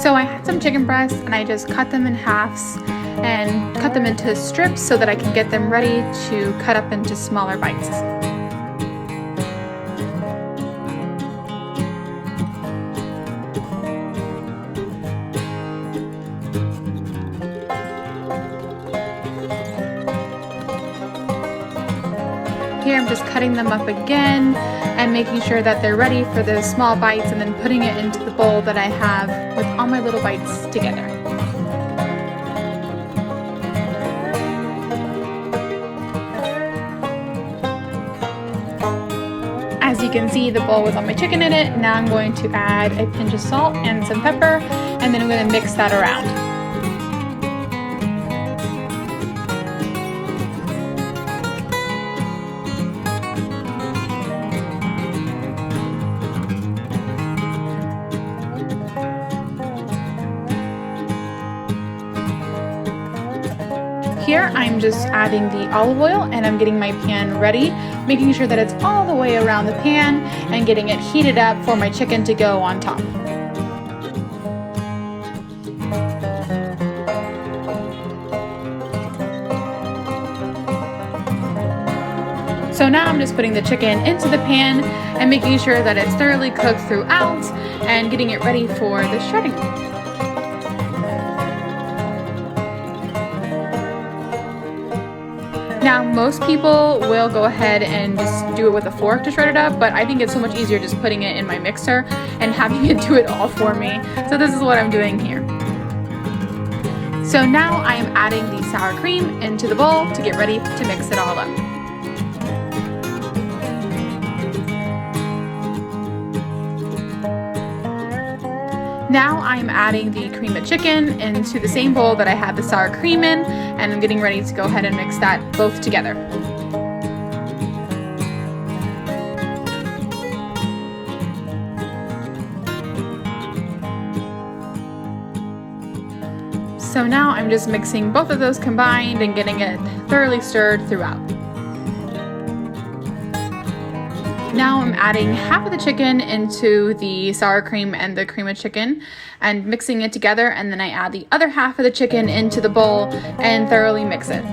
So I had some chicken breasts and I just cut them in halves and cut them into strips so that I can get them ready to cut up into smaller bites. Here I'm just cutting them up again and making sure that they're ready for the small bites, and then putting it into the bowl that I have with all my little bites together. As you can see, the bowl with all my chicken in it. Now I'm going to add a pinch of salt and some pepper, and then I'm going to mix that around. Here I'm just adding the olive oil and I'm getting my pan ready, making sure that it's all the way around the pan and getting it heated up for my chicken to go on top. So now I'm just putting the chicken into the pan and making sure that it's thoroughly cooked throughout and getting it ready for the shredding. Now, most people will go ahead and just do it with a fork to shred it up, but I think it's so much easier just putting it in my mixer and having it do it all for me. So this is what I'm doing here. So now I am adding the sour cream into the bowl to get ready to mix it all up. Now I'm adding the cream of chicken into the same bowl that I had the sour cream in, and I'm getting ready to go ahead and mix that both together. So now I'm just mixing both of those combined and getting it thoroughly stirred throughout. Now I'm adding half of the chicken into the sour cream and the cream of chicken and mixing it together, and then I add the other half of the chicken into the bowl and thoroughly mix it.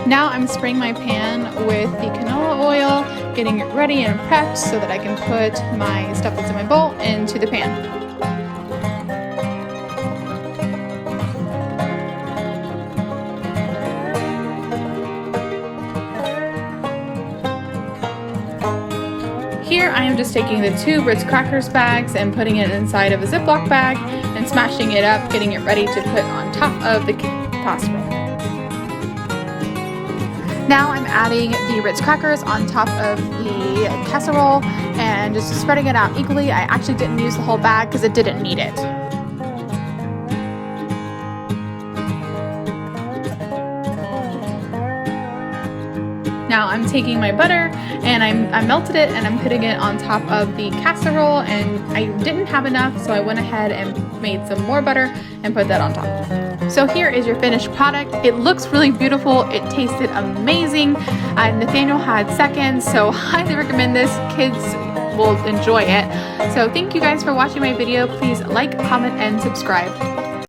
Now I'm spraying my pan with the canola oil, getting it ready and prepped so that I can put my stuff that's in my bowl into the pan. Here I am just taking the 2 Ritz crackers bags and putting it inside of a Ziploc bag and smashing it up, getting it ready to put on top of the pasta roll. Now I'm adding the Ritz crackers on top of the casserole and just spreading it out equally. I actually didn't use the whole bag because it didn't need it. Now I'm taking my butter and I melted it and I'm putting it on top of the casserole, and I didn't have enough, so I went ahead and made some more butter and put that on top. So here is your finished product. It looks really beautiful. It tasted amazing. Nathaniel had seconds, so highly recommend this. Kids will enjoy it. So thank you guys for watching my video. Please like, comment, and subscribe.